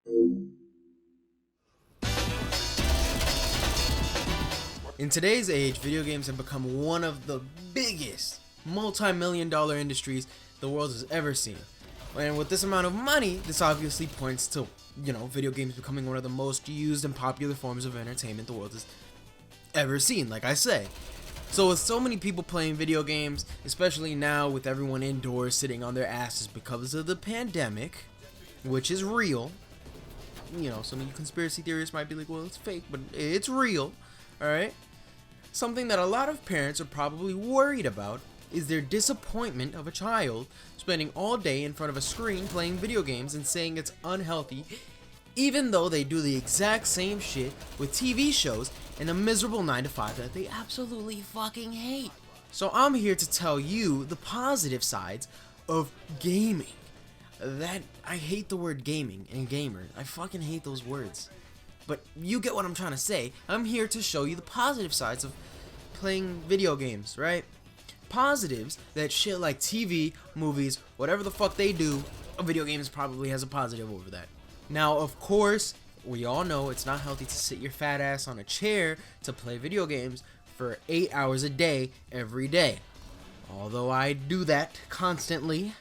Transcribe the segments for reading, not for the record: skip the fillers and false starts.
In today's age, video games have become one of the biggest multi-million-dollar industries the world has ever seen. And with this amount of money, this obviously points to, video games becoming one of the most used and popular forms of entertainment the world has ever seen, like I say. So with so many people playing video games, especially now with everyone indoors sitting on their asses because of the pandemic, which is real, some of you conspiracy theorists might be like, well, it's fake, but it's real, alright? Something that a lot of parents are probably worried about is their disappointment of a child spending all day in front of a screen playing video games and saying it's unhealthy, even though they do the exact same shit with TV shows and a miserable 9-to-5 that they absolutely fucking hate. So I'm here to tell you the positive sides of gaming. I hate the word gaming and gamer. I fucking hate those words. But you get what I'm trying to say. I'm here to show you the positive sides of playing video games, right? Positives that shit like TV, movies, whatever the fuck they do, video games probably has a positive over that. Now, of course, we all know it's not healthy to sit your fat ass on a chair to play video games for 8 hours a day, every day. Although I do that constantly.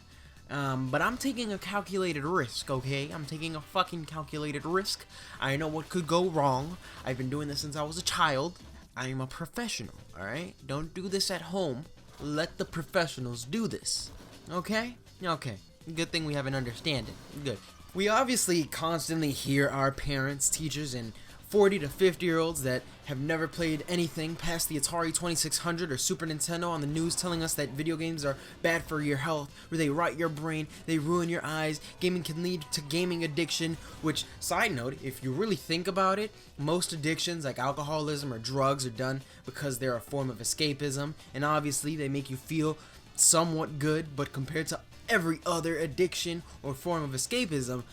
But I'm taking a calculated risk, okay? I'm taking a fucking calculated risk. I know what could go wrong. I've been doing this since I was a child. I am a professional, alright? Don't do this at home. Let the professionals do this. Okay? Okay. Good thing we have an understanding. Good. We obviously constantly hear our parents, teachers, and 40 to 50-year-olds that have never played anything past the Atari 2600 or Super Nintendo on the news telling us that video games are bad for your health, where they rot your brain, they ruin your eyes, gaming can lead to gaming addiction, which, side note, if you really think about it, most addictions like alcoholism or drugs are done because they're a form of escapism, and obviously they make you feel somewhat good, but compared to every other addiction or form of escapism,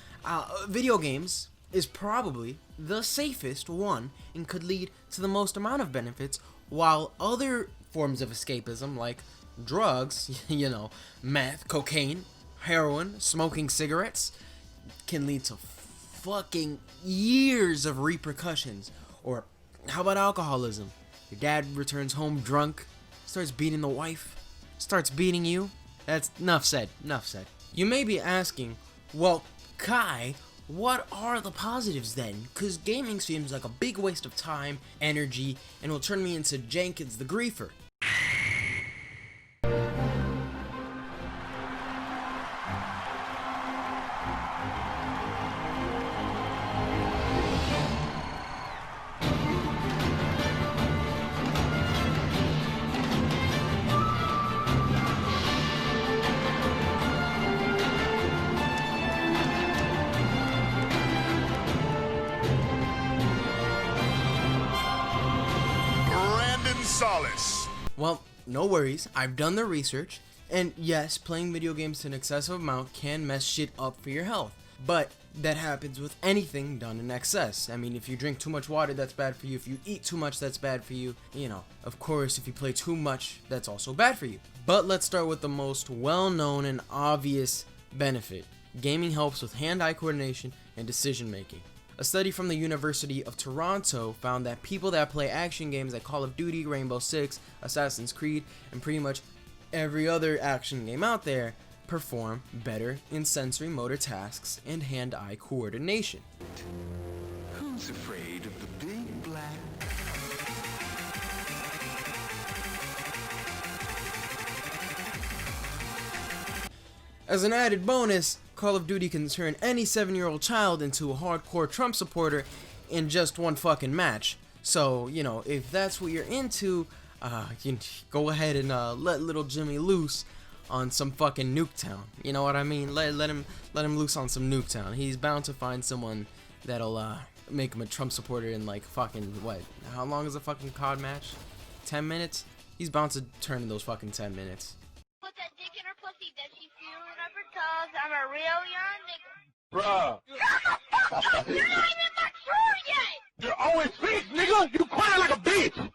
video games is probably the safest one and could lead to the most amount of benefits, while other forms of escapism like drugs, meth, cocaine, heroin, smoking cigarettes, can lead to fucking years of repercussions. Or how about alcoholism? Your dad returns home drunk, starts beating the wife, starts beating you. That's enough said. You may be asking, well, Kai, what are the positives then? Cause gaming seems like a big waste of time, energy, and will turn me into Jenkins the Griefer. Well, no worries, I've done the research, and yes, playing video games to an excessive amount can mess shit up for your health, but that happens with anything done in excess. I mean, if you drink too much water, that's bad for you. If you eat too much, that's bad for you. Of course, if you play too much, that's also bad for you. But let's start with the most well-known and obvious benefit. Gaming helps with hand-eye coordination and decision-making. A study from the University of Toronto found that people that play action games like Call of Duty, Rainbow Six, Assassin's Creed, and pretty much every other action game out there perform better in sensory motor tasks and hand-eye coordination. Who's afraid of the big black? As an added bonus, Call of Duty can turn any 7-year-old child into a hardcore Trump supporter in just one fucking match. So, if that's what you're into, you can go ahead and let little Jimmy loose on some fucking Nuketown. You know what I mean? Let him loose on some Nuketown. He's bound to find someone that'll make him a Trump supporter in like fucking what? How long is a fucking COD match? 10 minutes? He's bound to turn in those fucking 10 minutes. Put that dick in her pussy. Does she feel it up her toes? I'm a real young nigga. Bruh. You're not even mature yet. You're always bitch, nigga. You crying like a bitch.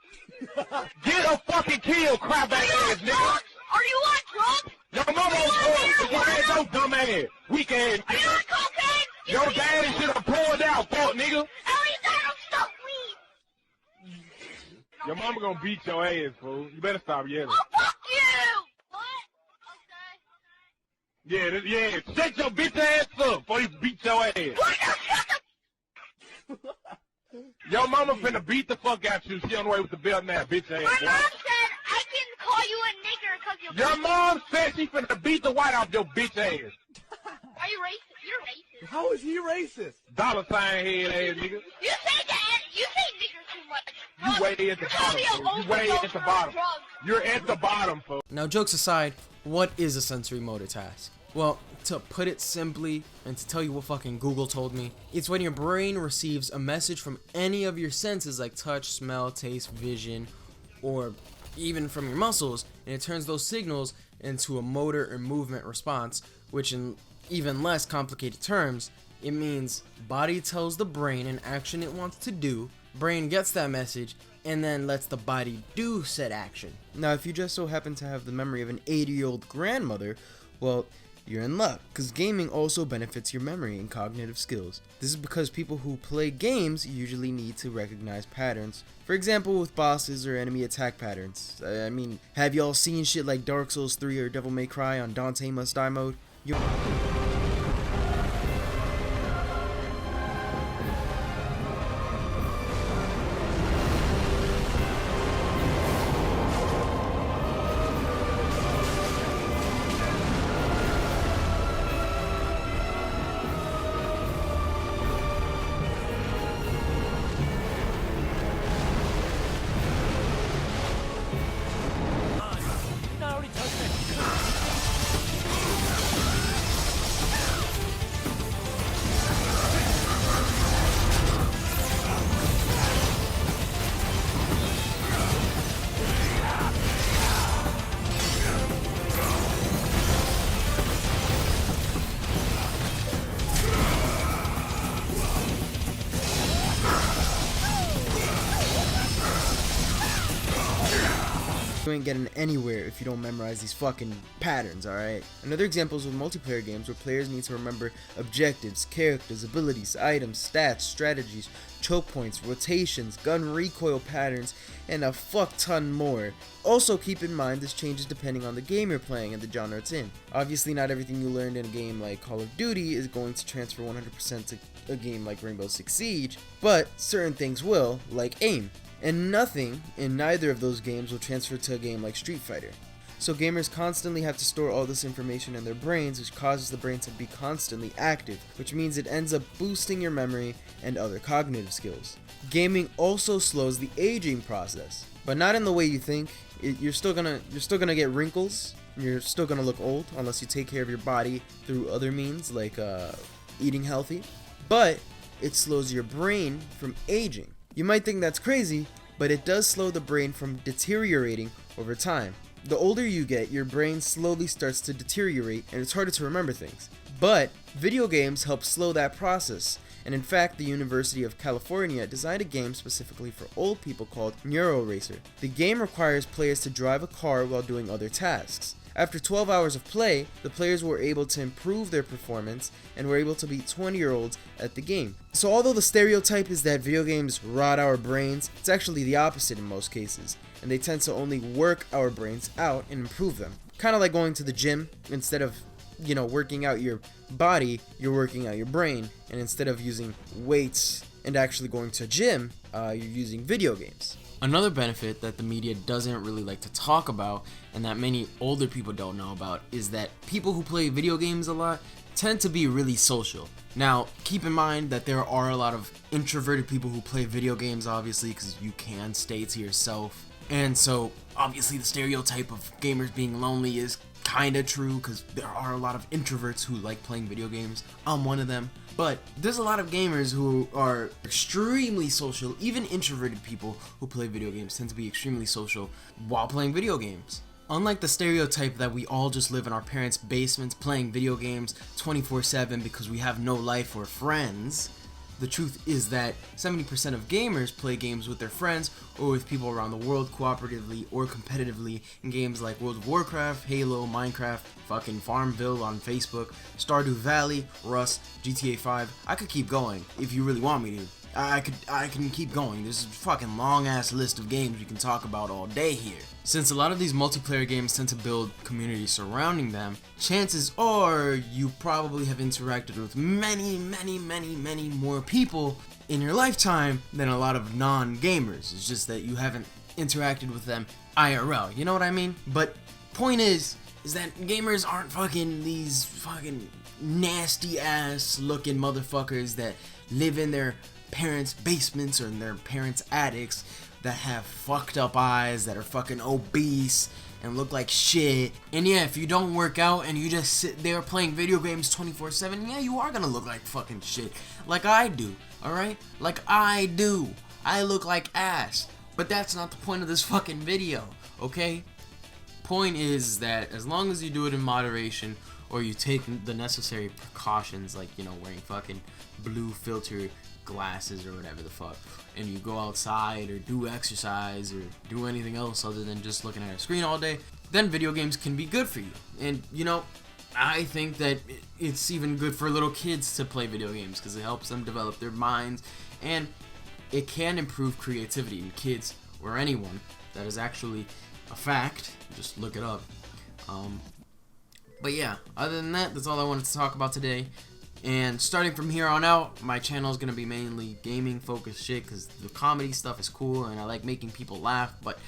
Get a fucking kill, crap that ass, nigga. Are you on drugs? Your mama on drugs, so your ass your dumb ass. Weak ass. Are you on cocaine? Your daddy should have pulled out, fuck nigga. Your mama gonna beat your ass, fool. You better stop yelling. Oh, fuck you! What? Okay. Yeah, shut your bitch ass up before you beat your ass. Your mama finna beat the fuck out you. She on the way with the belt now, bitch ass. My mom said I can call you a nigger because you're Your mom said she finna beat the white off your bitch ass. Are you racist? You're racist. How is he racist? Dollar sign head ass nigga. You say that. You say nigger too much. You way at the bottom, fool. You way at the bottom. You're at the bottom, fool. Now, jokes aside, what is a sensory motor task? Well, to put it simply, and to tell you what fucking Google told me, it's when your brain receives a message from any of your senses like touch, smell, taste, vision, or even from your muscles, and it turns those signals into a motor or movement response, which in even less complicated terms, it means body tells the brain an action it wants to do, brain gets that message, and then lets the body do said action. Now, if you just so happen to have the memory of an 80-year-old grandmother, well, you're in luck, because gaming also benefits your memory and cognitive skills. This is because people who play games usually need to recognize patterns. For example, with bosses or enemy attack patterns. I mean, have y'all seen shit like Dark Souls 3 or Devil May Cry on Dante Must Die mode? You ain't getting anywhere if you don't memorize these fucking patterns, alright? Another example is with multiplayer games where players need to remember objectives, characters, abilities, items, stats, strategies, choke points, rotations, gun recoil patterns, and a fuck ton more. Also keep in mind this changes depending on the game you're playing and the genre it's in. Obviously not everything you learned in a game like Call of Duty is going to transfer 100% to a game like Rainbow Six Siege, but certain things will, like aim. And nothing in neither of those games will transfer to a game like Street Fighter. So gamers constantly have to store all this information in their brains, which causes the brain to be constantly active, which means it ends up boosting your memory and other cognitive skills. Gaming also slows the aging process, but not in the way you think. You're still gonna get wrinkles. You're still gonna look old unless you take care of your body through other means like eating healthy. But it slows your brain from aging. You might think that's crazy, but it does slow the brain from deteriorating over time. The older you get, your brain slowly starts to deteriorate and it's harder to remember things. But video games help slow that process, and in fact the University of California designed a game specifically for old people called Neuroracer. The game requires players to drive a car while doing other tasks. After 12 hours of play, the players were able to improve their performance and were able to beat 20-year-olds at the game. So although the stereotype is that video games rot our brains, it's actually the opposite in most cases, and they tend to only work our brains out and improve them. Kind of like going to the gym. Instead of, working out your body, you're working out your brain, and instead of using weights and actually going to a gym, you're using video games. Another benefit that the media doesn't really like to talk about, and that many older people don't know about, is that people who play video games a lot tend to be really social. Now, keep in mind that there are a lot of introverted people who play video games, obviously, because you can stay to yourself. And so, obviously, the stereotype of gamers being lonely is kinda true, because there are a lot of introverts who like playing video games. I'm one of them. But there's a lot of gamers who are extremely social. Even introverted people who play video games tend to be extremely social while playing video games. Unlike the stereotype that we all just live in our parents' basements playing video games 24/7 because we have no life or friends, The truth is that 70% of gamers play games with their friends or with people around the world cooperatively or competitively in games like World of Warcraft, Halo, Minecraft, fucking Farmville on Facebook, Stardew Valley, Rust, GTA 5. I could keep going if you really want me to. I can keep going. There's a fucking long ass list of games we can talk about all day here. Since a lot of these multiplayer games tend to build communities surrounding them, chances are you probably have interacted with many more people in your lifetime than a lot of non-gamers. It's just that you haven't interacted with them IRL, you know what I mean? But point is that gamers aren't fucking these fucking nasty ass looking motherfuckers that live in their parents' basements or in their parents' attics that have fucked up eyes, that are fucking obese and look like shit. And yeah, if you don't work out and you just sit there playing video games 24/7, yeah, you are gonna look like fucking shit. Like I do, alright? Like I do. I look like ass. But that's not the point of this fucking video, okay? Point is that as long as you do it in moderation or you take the necessary precautions, like, you know, wearing fucking blue filter glasses or whatever the fuck, and you go outside or do exercise or do anything else other than just looking at a screen all day, then video games can be good for you. And you know, I think that it's even good for little kids to play video games because it helps them develop their minds, and it can improve creativity in kids or anyone. That is actually a fact. Just look it up. But yeah, other than that, that's all I wanted to talk about today. And starting from here on out, my channel is going to be mainly gaming focused shit because the comedy stuff is cool and I like making people laugh, but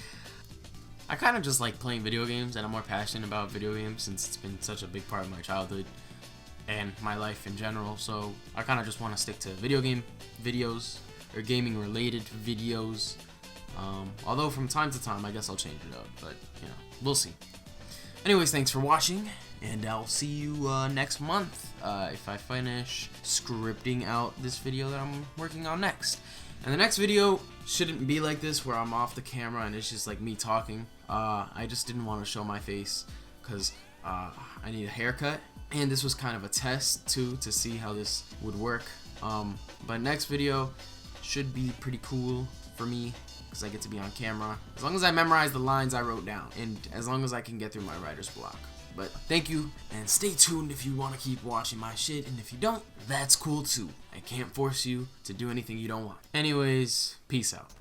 I kind of just like playing video games, and I'm more passionate about video games since it's been such a big part of my childhood and my life in general. So I kind of just want to stick to video game videos or gaming related videos, although from time to time I guess I'll change it up, but you know, we'll see. Anyways, thanks for watching, and I'll see you next month if I finish scripting out this video that I'm working on next. And the next video shouldn't be like this where I'm off the camera and it's just like me talking. I just didn't want to show my face because I need a haircut, and this was kind of a test too to see how this would work. But next video should be pretty cool for me because I get to be on camera, as long as I memorize the lines I wrote down and as long as I can get through my writer's block. But thank you, and stay tuned if you want to keep watching my shit, and if you don't, that's cool too. I can't force you to do anything you don't want. Anyways, peace out.